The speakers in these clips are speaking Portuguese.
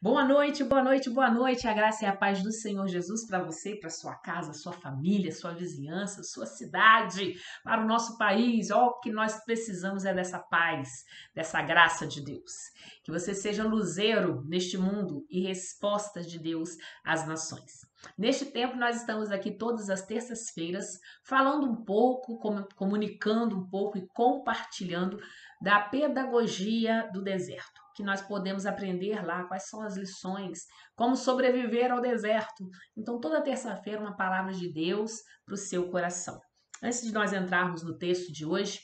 Boa noite, boa noite, boa noite. A graça e a paz do Senhor Jesus para você, para sua casa, sua família, sua vizinhança, sua cidade, para o nosso país. Ó, o que nós precisamos é dessa paz, dessa graça de Deus. Que você seja luzeiro neste mundo e resposta de Deus às nações. Neste tempo, nós estamos aqui todas as terças-feiras falando um pouco, comunicando um pouco e compartilhando da pedagogia do deserto, que nós podemos aprender lá quais são as lições, como sobreviver ao deserto. Então, toda terça-feira, uma palavra de Deus para o seu coração. Antes de nós entrarmos no texto de hoje,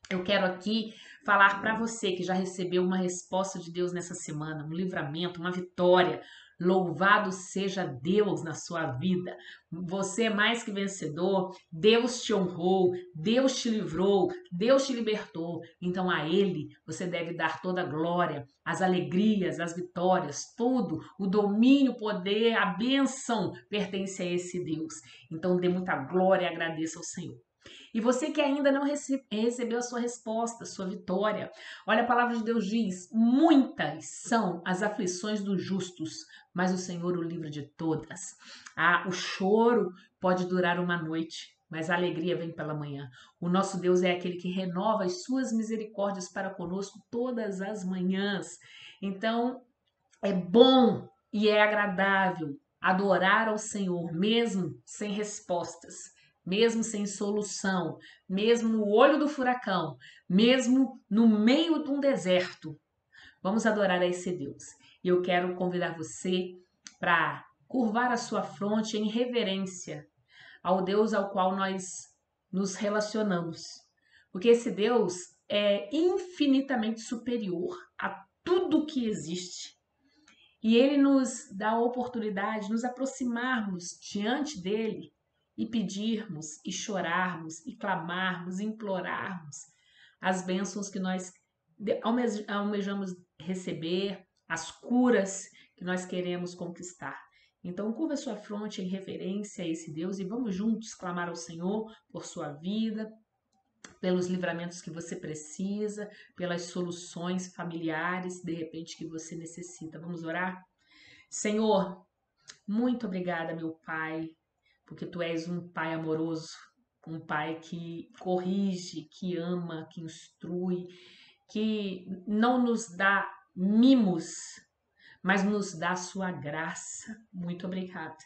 eu quero aqui falar para você que já recebeu uma resposta de Deus nessa semana, um livramento, uma vitória. Louvado seja Deus na sua vida. Você é mais que vencedor. Deus te honrou, Deus te livrou, Deus te libertou. Então a Ele você deve dar toda a glória, as alegrias, as vitórias, tudo, o domínio, o poder, a bênção pertence a esse Deus. Então dê muita glória e agradeça ao Senhor. E você que ainda não recebeu a sua resposta, a sua vitória, olha, a palavra de Deus diz: muitas são as aflições dos justos, mas o Senhor o livra de todas. O choro pode durar uma noite, mas a alegria vem pela manhã. O nosso Deus é aquele que renova as suas misericórdias para conosco todas as manhãs. Então, é bom e é agradável adorar ao Senhor, mesmo sem respostas, mesmo sem solução, mesmo no olho do furacão, mesmo no meio de um deserto. Vamos adorar a esse Deus. E eu quero convidar você para curvar a sua fronte em reverência ao Deus ao qual nós nos relacionamos. Porque esse Deus é infinitamente superior a tudo que existe. E ele nos dá a oportunidade de nos aproximarmos diante dele e pedirmos, e chorarmos, e clamarmos, e implorarmos as bênçãos que nós almejamos receber, as curas que nós queremos conquistar. Então, curva sua fronte em reverência a esse Deus e vamos juntos clamar ao Senhor por sua vida, pelos livramentos que você precisa, pelas soluções familiares, de repente, que você necessita. Vamos orar? Senhor, muito obrigada, meu Pai, porque Tu és um Pai amoroso, um Pai que corrige, que ama, que instrui, que não nos dá mimos, mas nos dá a Sua graça. Muito obrigada.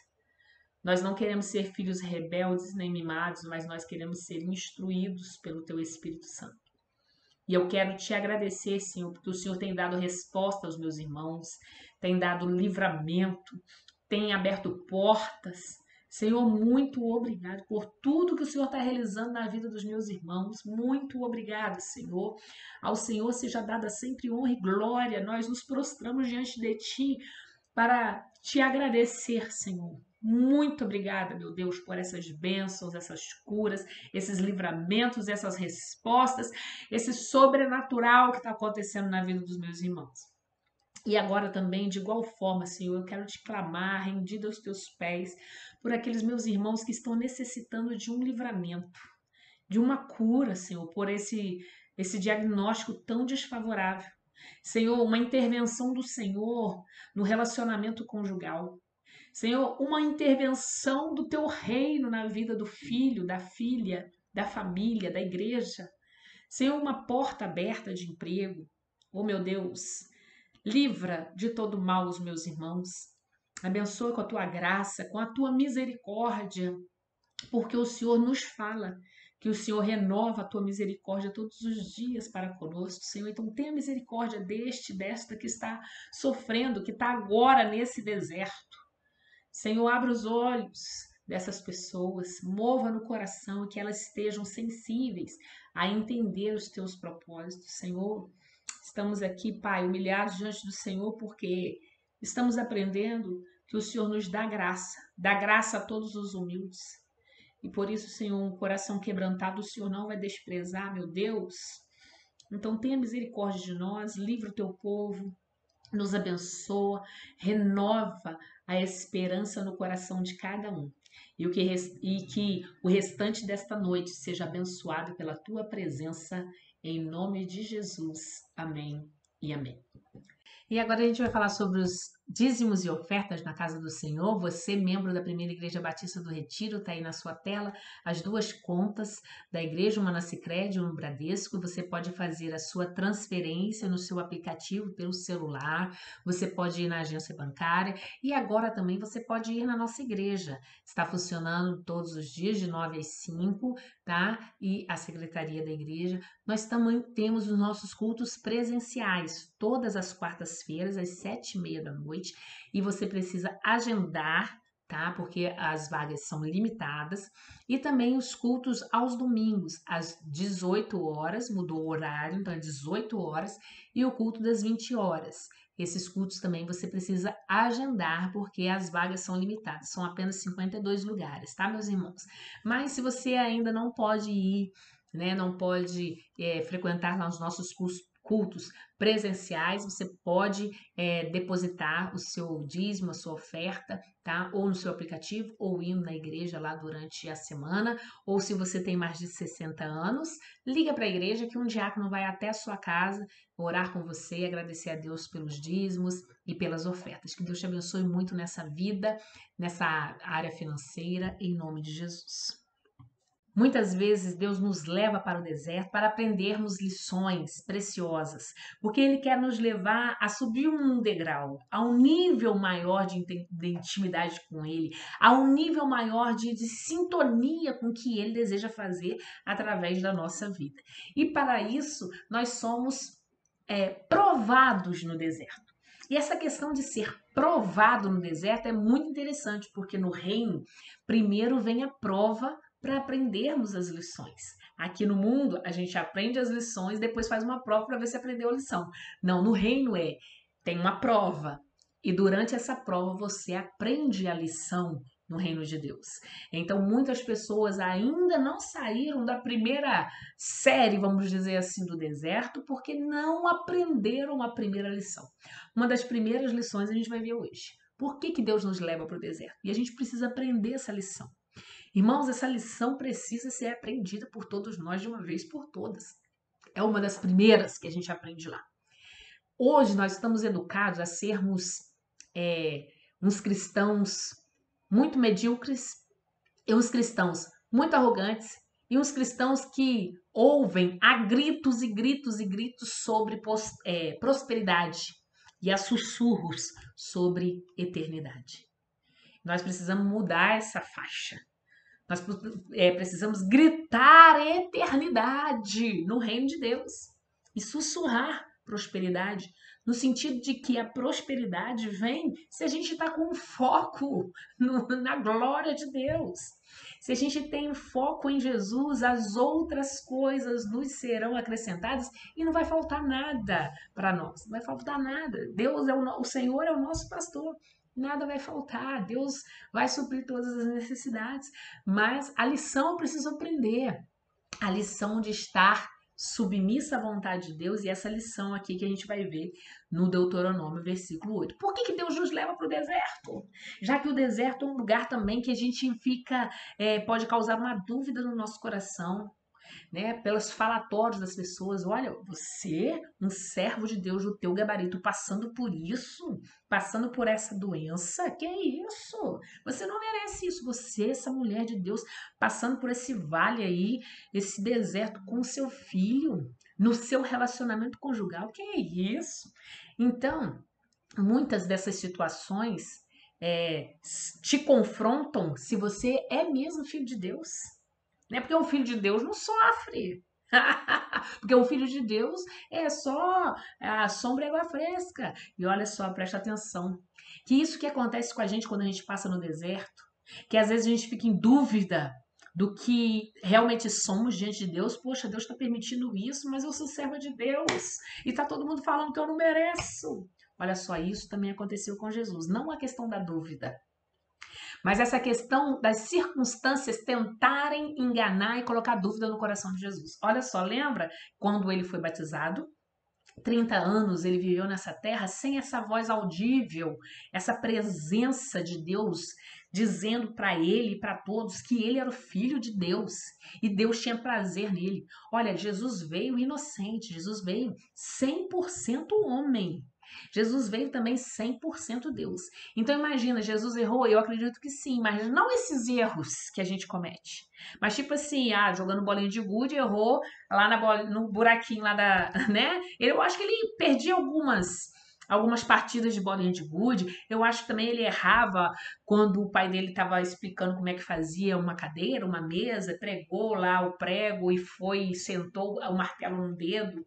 Nós não queremos ser filhos rebeldes nem mimados, mas nós queremos ser instruídos pelo Teu Espírito Santo. E eu quero te agradecer, Senhor, porque o Senhor tem dado resposta aos meus irmãos, tem dado livramento, tem aberto portas. Senhor, muito obrigado por tudo que o Senhor está realizando na vida dos meus irmãos. Muito obrigado, Senhor. Ao Senhor seja dada sempre honra e glória. Nós nos prostramos diante de Ti para te agradecer, Senhor. Muito obrigada, meu Deus, por essas bênçãos, essas curas, esses livramentos, essas respostas, esse sobrenatural que está acontecendo na vida dos meus irmãos. E agora também, de igual forma, Senhor, eu quero te clamar, rendido aos teus pés, por aqueles meus irmãos que estão necessitando de um livramento, de uma cura, Senhor, por esse diagnóstico tão desfavorável. Senhor, uma intervenção do Senhor no relacionamento conjugal. Senhor, uma intervenção do teu reino na vida do filho, da filha, da família, da igreja. Senhor, uma porta aberta de emprego. Oh, meu Deus, livra de todo mal os meus irmãos. Abençoa com a tua graça, com a tua misericórdia, porque o Senhor nos fala que o Senhor renova a tua misericórdia todos os dias para conosco, Senhor. Então tenha misericórdia desta que está sofrendo, que está agora nesse deserto. Senhor, abra os olhos dessas pessoas, mova no coração, que elas estejam sensíveis a entender os teus propósitos, Senhor. Estamos aqui, Pai, humilhados diante do Senhor, porque estamos aprendendo que o Senhor nos dá graça a todos os humildes. E por isso, Senhor, um coração quebrantado o Senhor não vai desprezar, meu Deus. Então tenha misericórdia de nós, livra o teu povo, nos abençoa, renova a esperança no coração de cada um. E que o restante desta noite seja abençoado pela tua presença, em nome de Jesus. Amém e amém. E agora a gente vai falar sobre os dízimos e ofertas na casa do Senhor. Você, membro da Primeira Igreja Batista do Retiro, está aí na sua tela as duas contas da igreja, uma na Sicredi e uma no Bradesco. Você pode fazer a sua transferência no seu aplicativo pelo celular, você pode ir na agência bancária e agora também você pode ir na nossa igreja. Está funcionando todos os dias de 9 às 5, tá? E a secretaria da igreja. Nós também temos os nossos cultos presenciais, todas as quartas-feiras, às 7h30 da noite, e você precisa agendar, tá? Porque as vagas são limitadas. E também os cultos aos domingos, às 18 horas, mudou o horário, então é 18 horas, e o culto das 20 horas. Esses cultos também você precisa agendar, porque as vagas são limitadas, são apenas 52 lugares, tá, meus irmãos? Mas se você ainda não pode ir, né, não pode frequentar lá os nossos cultos presenciais, você pode depositar o seu dízimo, a sua oferta, tá? Ou no seu aplicativo, ou indo na igreja lá durante a semana, ou se você tem mais de 60 anos, liga para a igreja que um diácono vai até a sua casa orar com você e agradecer a Deus pelos dízimos e pelas ofertas. Que Deus te abençoe muito nessa vida, nessa área financeira, em nome de Jesus. Muitas vezes Deus nos leva para o deserto para aprendermos lições preciosas, porque Ele quer nos levar a subir um degrau, a um nível maior de intimidade com Ele, a um nível maior de sintonia com o que Ele deseja fazer através da nossa vida. E para isso, nós somos provados no deserto. E essa questão de ser provado no deserto é muito interessante, porque no reino, primeiro vem a prova para aprendermos as lições. Aqui no mundo, a gente aprende as lições, depois faz uma prova para ver se aprendeu a lição. Não, no reino tem uma prova. E durante essa prova você aprende a lição no reino de Deus. Então, muitas pessoas ainda não saíram da primeira série, vamos dizer assim, do deserto, porque não aprenderam a primeira lição. Uma das primeiras lições a gente vai ver hoje. Por que Deus nos leva para o deserto? E a gente precisa aprender essa lição. Irmãos, essa lição precisa ser aprendida por todos nós de uma vez por todas. É uma das primeiras que a gente aprende lá. Hoje nós estamos educados a sermos uns cristãos muito medíocres e uns cristãos muito arrogantes e uns cristãos que ouvem a gritos e gritos e gritos sobre prosperidade e a sussurros sobre eternidade. Nós precisamos mudar essa faixa. Nós precisamos gritar eternidade no reino de Deus e sussurrar prosperidade, no sentido de que a prosperidade vem se a gente está com foco na glória de Deus. Se a gente tem foco em Jesus, as outras coisas nos serão acrescentadas e não vai faltar nada para nós. Não vai faltar nada. Deus o Senhor é o nosso pastor. Nada vai faltar, Deus vai suprir todas as necessidades, mas a lição eu preciso aprender, a lição de estar submissa à vontade de Deus, e essa lição aqui que a gente vai ver no Deuteronômio, versículo 8. Por que Deus nos leva para o deserto? Já que o deserto é um lugar também que a gente pode causar uma dúvida no nosso coração, né, pelos falatórios das pessoas. Olha, você, um servo de Deus do teu gabarito, passando por isso, passando por essa doença, que é isso? Você não merece isso. Você, essa mulher de Deus, passando por esse vale aí, esse deserto com o seu filho, no seu relacionamento conjugal, que é isso? Então, muitas dessas situações te confrontam se você é mesmo filho de Deus. Não é porque o filho de Deus não sofre. Porque o filho de Deus é só a sombra e água fresca. E olha só, presta atenção. Que isso que acontece com a gente quando a gente passa no deserto, que às vezes a gente fica em dúvida do que realmente somos diante de Deus. Poxa, Deus está permitindo isso, mas eu sou serva de Deus. E está todo mundo falando que eu não mereço. Olha só, isso também aconteceu com Jesus. Não a questão da dúvida, mas essa questão das circunstâncias tentarem enganar e colocar dúvida no coração de Jesus. Olha só, lembra quando ele foi batizado? 30 anos ele viveu nessa terra sem essa voz audível, essa presença de Deus dizendo para ele e para todos que ele era o filho de Deus e Deus tinha prazer nele. Olha, Jesus veio inocente, Jesus veio 100% homem. Jesus veio também 100% Deus. Então imagina, Jesus errou? Eu acredito que sim, mas não esses erros que a gente comete. Mas tipo assim, jogando bolinha de gude, errou lá no buraquinho lá da, né? Eu acho que ele perdia algumas partidas de bolinha de gude. Eu acho que também ele errava quando o pai dele estava explicando como é que fazia uma cadeira, uma mesa, pregou lá o prego e sentou o martelo no dedo.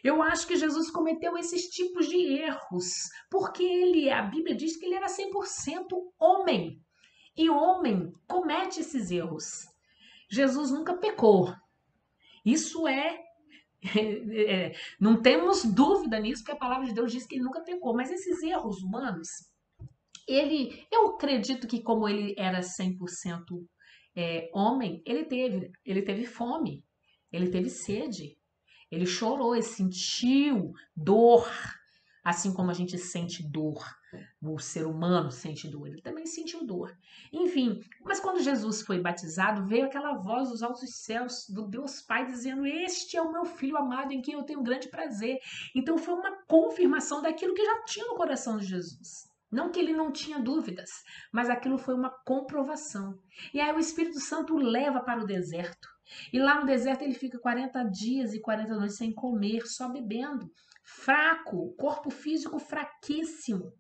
Eu acho que Jesus cometeu esses tipos de erros, porque a Bíblia diz que ele era 100% homem. E homem comete esses erros. Jesus nunca pecou. Isso não temos dúvida nisso, porque a palavra de Deus diz que ele nunca pecou. Mas esses erros humanos, eu acredito que como ele era 100% homem, ele teve fome, ele teve sede, ele chorou, ele sentiu dor, assim como a gente sente dor. O ser humano sente dor, ele também sentiu dor. Enfim, mas quando Jesus foi batizado, veio aquela voz dos altos céus, do Deus Pai, dizendo: Este é o meu filho amado em quem eu tenho grande prazer. Então foi uma confirmação daquilo que já tinha no coração de Jesus. Não que ele não tinha dúvidas, mas aquilo foi uma comprovação. E aí o Espírito Santo o leva para o deserto. E lá no deserto ele fica 40 dias e 40 noites sem comer, só bebendo. Fraco, corpo físico fraquíssimo.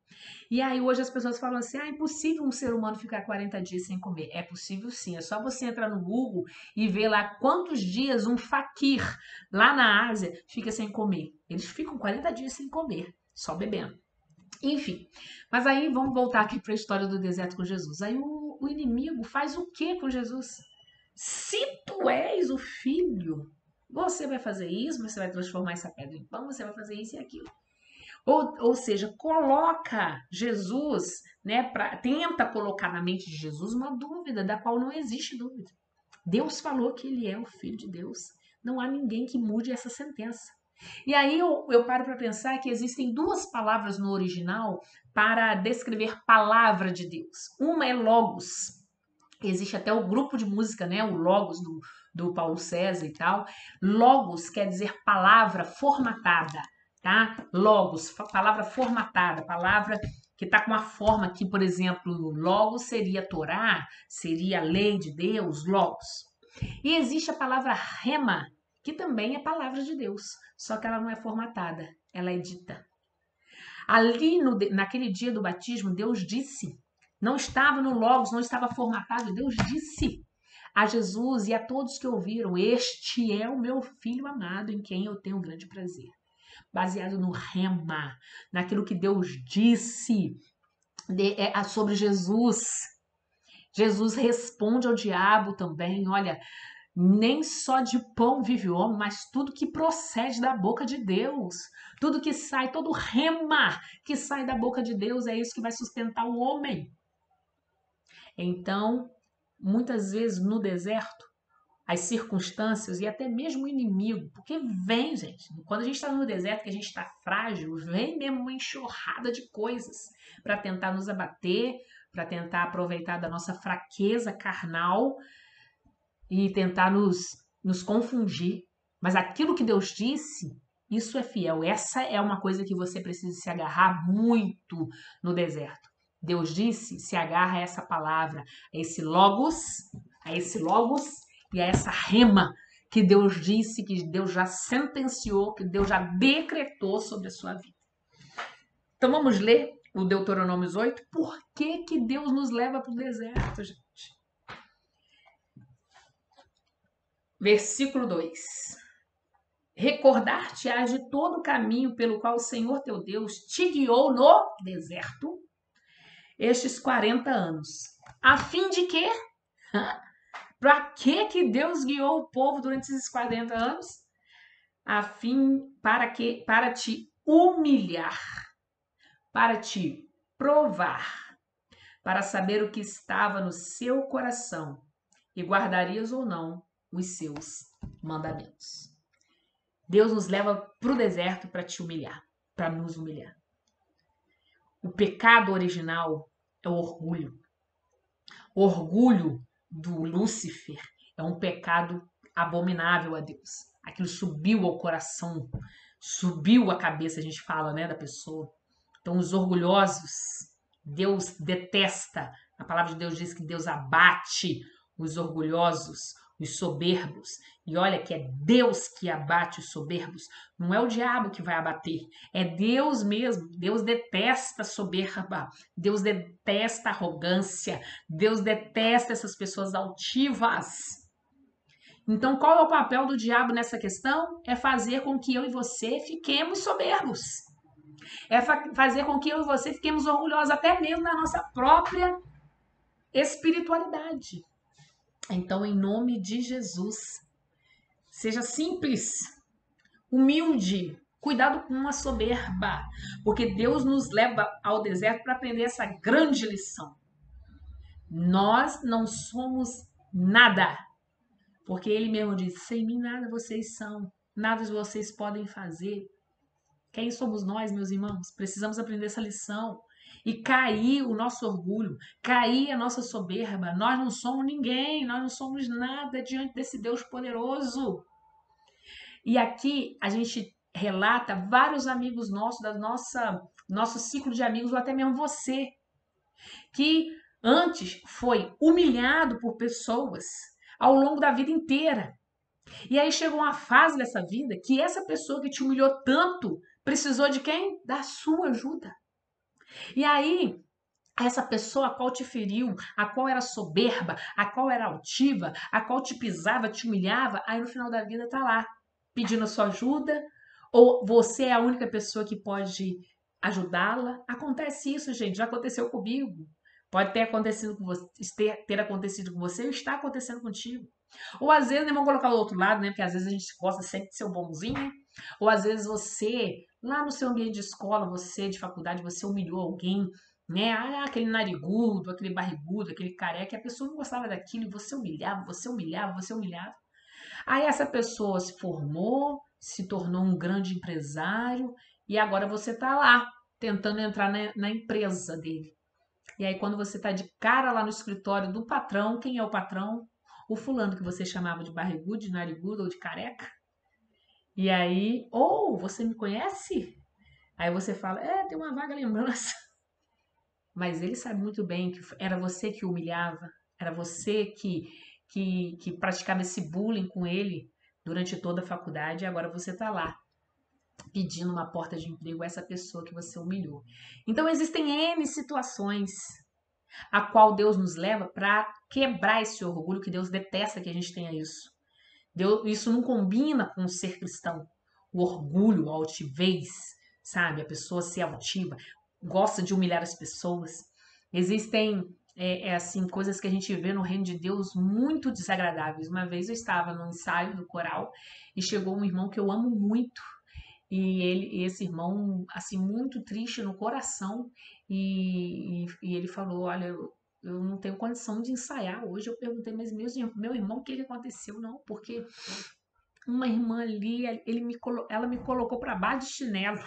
E aí hoje as pessoas falam assim: é impossível um ser humano ficar 40 dias sem comer. É possível sim, é só você entrar no Google e ver lá quantos dias um faquir lá na Ásia fica sem comer. Eles ficam 40 dias sem comer, só bebendo. Enfim, mas aí vamos voltar aqui para a história do deserto com Jesus. Aí o inimigo faz o que com Jesus? Se tu és o filho, você vai fazer isso, você vai transformar essa pedra em pão, você vai fazer isso e aquilo. Ou seja, coloca Jesus, né, tenta colocar na mente de Jesus uma dúvida da qual não existe dúvida. Deus falou que ele é o Filho de Deus. Não há ninguém que mude essa sentença. E aí eu paro para pensar que existem duas palavras no original para descrever palavra de Deus. Uma é logos. Existe até o grupo de música, né? O Logos do Paulo César e tal. Logos quer dizer palavra formatada, tá? Logos, palavra formatada, palavra que está com uma forma que, por exemplo, Logos seria Torá, seria a lei de Deus, Logos. E existe a palavra rema, que também é palavra de Deus, só que ela não é formatada, ela é dita. Ali, naquele dia do batismo, Deus disse, não estava no Logos, não estava formatado, Deus disse a Jesus e a todos que ouviram: Este é o meu filho amado, em quem eu tenho grande prazer. Baseado no rema, naquilo que Deus disse sobre Jesus. Jesus responde ao diabo também: olha, nem só de pão vive o homem, mas tudo que procede da boca de Deus. Tudo que sai, todo rema que sai da boca de Deus, é isso que vai sustentar o homem. Então, muitas vezes no deserto, as circunstâncias e até mesmo o inimigo, porque vem, gente, quando a gente está no deserto, que a gente está frágil, vem mesmo uma enxurrada de coisas para tentar nos abater, para tentar aproveitar da nossa fraqueza carnal e tentar nos confundir. Mas aquilo que Deus disse, isso é fiel. Essa é uma coisa que você precisa se agarrar muito no deserto. Deus disse, se agarra a essa palavra, a esse logos e a essa rema que Deus disse, que Deus já sentenciou, que Deus já decretou sobre a sua vida. Então vamos ler o Deuteronômio 8. Por que Deus nos leva para o deserto, gente? Versículo 2. Recordar-te-ás de todo o caminho pelo qual o Senhor teu Deus te guiou no deserto estes 40 anos. A fim de quê? Para que Deus guiou o povo durante esses 40 anos? Para te humilhar, para te provar, para saber o que estava no seu coração e guardarias ou não os seus mandamentos. Deus nos leva para o deserto para te humilhar, para nos humilhar. O pecado original é o orgulho. O orgulho do Lúcifer é um pecado abominável a Deus. Aquilo subiu ao coração Subiu a cabeça, a gente fala, né, da pessoa. Então, os orgulhosos, Deus detesta. A palavra de Deus diz que Deus abate os orgulhosos, os soberbos. E olha que é Deus que abate os soberbos. Não é o diabo que vai abater, é Deus mesmo. Deus detesta a soberba, Deus detesta a arrogância, Deus detesta essas pessoas altivas. Então, qual é o papel do diabo nessa questão? É fazer com que eu e você fiquemos soberbos. É fazer com que eu e você fiquemos orgulhosos, até mesmo da nossa própria espiritualidade. Então, em nome de Jesus, seja simples, humilde, cuidado com a soberba, porque Deus nos leva ao deserto para aprender essa grande lição. Nós não somos nada, porque Ele mesmo diz: sem mim nada vocês são, nada vocês podem fazer. Quem somos nós, meus irmãos? Precisamos aprender essa lição. E cair o nosso orgulho, cair a nossa soberba. Nós não somos ninguém, nós não somos nada diante desse Deus poderoso. E aqui a gente relata vários amigos nossos, nosso ciclo de amigos, ou até mesmo você, que antes foi humilhado por pessoas ao longo da vida inteira. E aí chegou uma fase dessa vida que essa pessoa que te humilhou tanto precisou de quem? Da sua ajuda. E aí, essa pessoa a qual te feriu, a qual era soberba, a qual era altiva, a qual te pisava, te humilhava, aí no final da vida tá lá, pedindo a sua ajuda, ou você é a única pessoa que pode ajudá-la. Acontece isso, gente, já aconteceu comigo. Pode ter acontecido com você, ter acontecido com você, ou está acontecendo contigo. Ou às vezes, né, vamos colocar o outro lado, né? Porque às vezes a gente gosta sempre de ser o bonzinho. Ou às vezes você, lá no seu ambiente de escola, você de faculdade, você humilhou alguém, né? Ah, aquele narigudo, aquele barrigudo, aquele careca, e a pessoa não gostava daquilo, e você humilhava, você humilhava, você humilhava. Aí essa pessoa se formou, se tornou um grande empresário, e agora você está lá, tentando entrar na empresa dele. E aí, quando você está de cara lá no escritório do patrão, quem é o patrão? O fulano que você chamava de barrigudo, de narigudo ou de careca. E aí, ou você me conhece? Aí você fala, tem uma vaga lembrança. Mas ele sabe muito bem que era você que o humilhava, era você que praticava esse bullying com ele durante toda a faculdade, e agora você está lá pedindo uma porta de emprego a essa pessoa que você humilhou. Então existem N situações a qual Deus nos leva para quebrar esse orgulho, que Deus detesta que a gente tenha isso. Isso não combina com o ser cristão. O orgulho, a altivez, sabe? A pessoa ser altiva, gosta de humilhar as pessoas. Existem, assim, coisas que a gente vê no reino de Deus muito desagradáveis. Uma vez eu estava no ensaio do coral e chegou um irmão que eu amo muito. E esse irmão, assim, muito triste no coração, e ele falou: Olha, eu não tenho condição de ensaiar hoje. Eu perguntei, mas meu irmão, o que aconteceu? Não, porque uma irmã ali, ela me colocou para baixo de chinelo,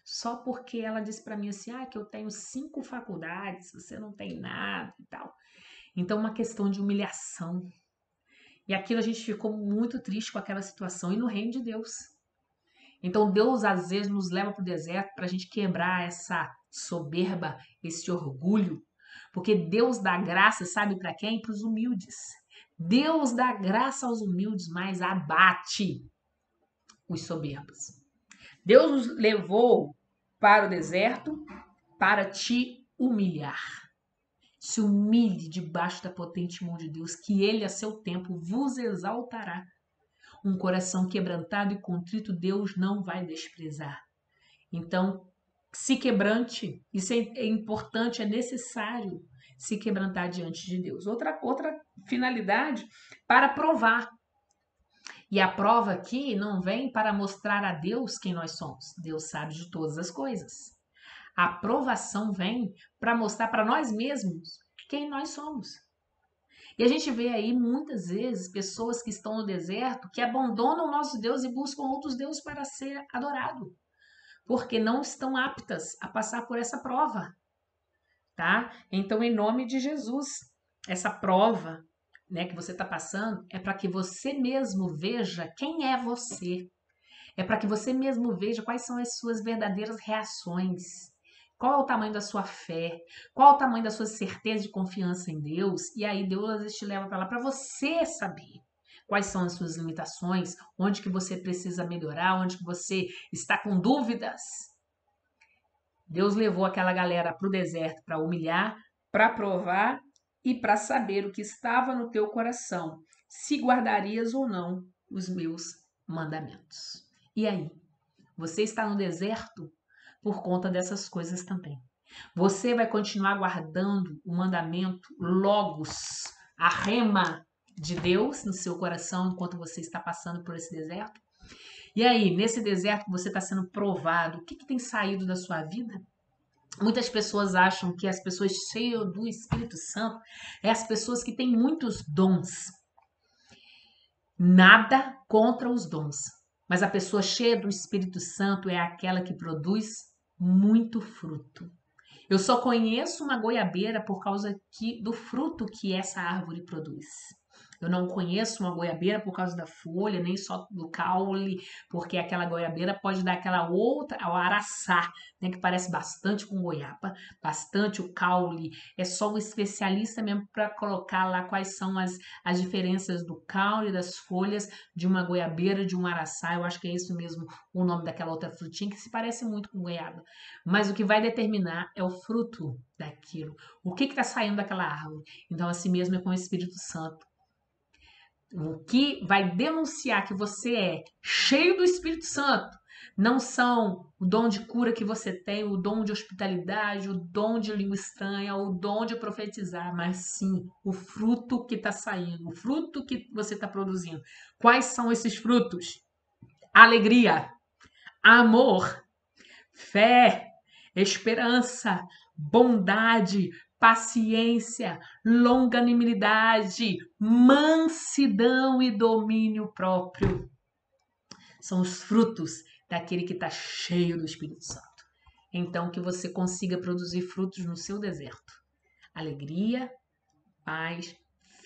só porque ela disse para mim assim: que eu tenho 5 faculdades, você não tem nada e tal. Então, uma questão de humilhação. E aquilo a gente ficou muito triste com aquela situação, e no reino de Deus. Então Deus às vezes nos leva para o deserto para a gente quebrar essa soberba, esse orgulho, porque Deus dá graça, sabe para quem? Para os humildes. Deus dá graça aos humildes, mas abate os soberbos. Deus nos levou para o deserto para te humilhar. Se humilhe debaixo da potente mão de Deus, que Ele a seu tempo vos exaltará. Um coração quebrantado e contrito Deus não vai desprezar. Então, se quebrante, isso é importante, é necessário se quebrantar diante de Deus. Outra finalidade, para provar. E a prova aqui não vem para mostrar a Deus quem nós somos. Deus sabe de todas as coisas. A provação vem para mostrar para nós mesmos quem nós somos. E a gente vê aí muitas vezes pessoas que estão no deserto que abandonam o nosso Deus e buscam outros deuses para ser adorado, porque não estão aptas a passar por essa prova, tá? Então, em nome de Jesus, essa prova, né, que você está passando é para que você mesmo veja quem é você. É para que você mesmo veja quais são as suas verdadeiras reações. Qual é o tamanho da sua fé? Qual é o tamanho da sua certeza de confiança em Deus? E aí Deus às vezes te leva para lá para você saber quais são as suas limitações, onde que você precisa melhorar, onde que você está com dúvidas. Deus levou aquela galera para o deserto para humilhar, para provar e para saber o que estava no teu coração, se guardarias ou não os meus mandamentos. E aí? Você está no deserto por conta dessas coisas também. Você vai continuar guardando o mandamento logos, a rema de Deus no seu coração enquanto você está passando por esse deserto? E aí, nesse deserto que você está sendo provado, o que tem saído da sua vida? Muitas pessoas acham que as pessoas cheias do Espírito Santo é as pessoas que têm muitos dons. Nada contra os dons, mas a pessoa cheia do Espírito Santo é aquela que produz muito fruto. Eu só conheço uma goiabeira por causa do fruto que essa árvore produz. Eu não conheço uma goiabeira por causa da folha, nem só do caule, porque aquela goiabeira pode dar aquela outra, o araçá, né, que parece bastante com goiaba, bastante o caule. É só um especialista mesmo para colocar lá quais são as diferenças do caule, das folhas, de uma goiabeira, de um araçá. Eu acho que é isso mesmo o nome daquela outra frutinha que se parece muito com goiaba. Mas o que vai determinar é o fruto daquilo. O que está saindo daquela árvore. Então, assim mesmo é com o Espírito Santo. O que vai denunciar que você é cheio do Espírito Santo não são o dom de cura que você tem, o dom de hospitalidade, o dom de língua estranha, o dom de profetizar, mas sim o fruto que está saindo, o fruto que você está produzindo. Quais são esses frutos? Alegria, amor, fé, esperança, bondade, paciência, longanimidade, mansidão e domínio próprio. São os frutos daquele que está cheio do Espírito Santo. Então, que você consiga produzir frutos no seu deserto. Alegria, paz,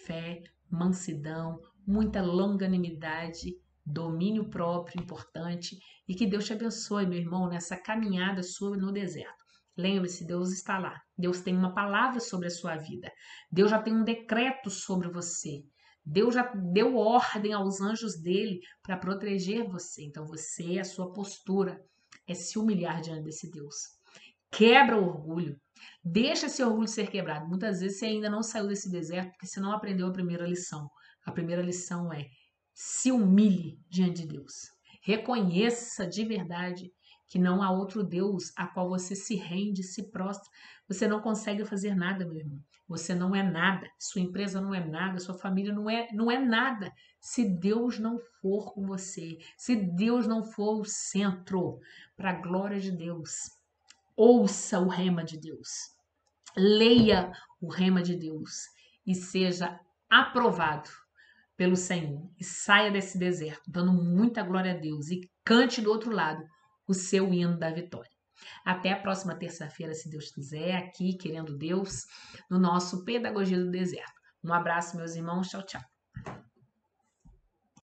fé, mansidão, muita longanimidade, domínio próprio importante, e que Deus te abençoe, meu irmão, nessa caminhada sua no deserto. Lembre-se, Deus está lá. Deus tem uma palavra sobre a sua vida. Deus já tem um decreto sobre você. Deus já deu ordem aos anjos dele para proteger você. Então você, a sua postura é se humilhar diante desse Deus. Quebra o orgulho. Deixa esse orgulho ser quebrado. Muitas vezes você ainda não saiu desse deserto porque você não aprendeu a primeira lição. A primeira lição é: se humilhe diante de Deus. Reconheça de verdade que não há outro Deus a qual você se rende, se prostra. Você não consegue fazer nada, meu irmão. Você não é nada. Sua empresa não é nada. Sua família não é nada. Se Deus não for com você, se Deus não for o centro, para a glória de Deus. Ouça o rema de Deus. Leia o rema de Deus e seja aprovado pelo Senhor. E saia desse deserto, dando muita glória a Deus. E cante do outro lado o seu hino da vitória. Até a próxima terça-feira, se Deus quiser, aqui, querendo Deus, no nosso Pedagogia do Deserto. Um abraço, meus irmãos. Tchau, tchau.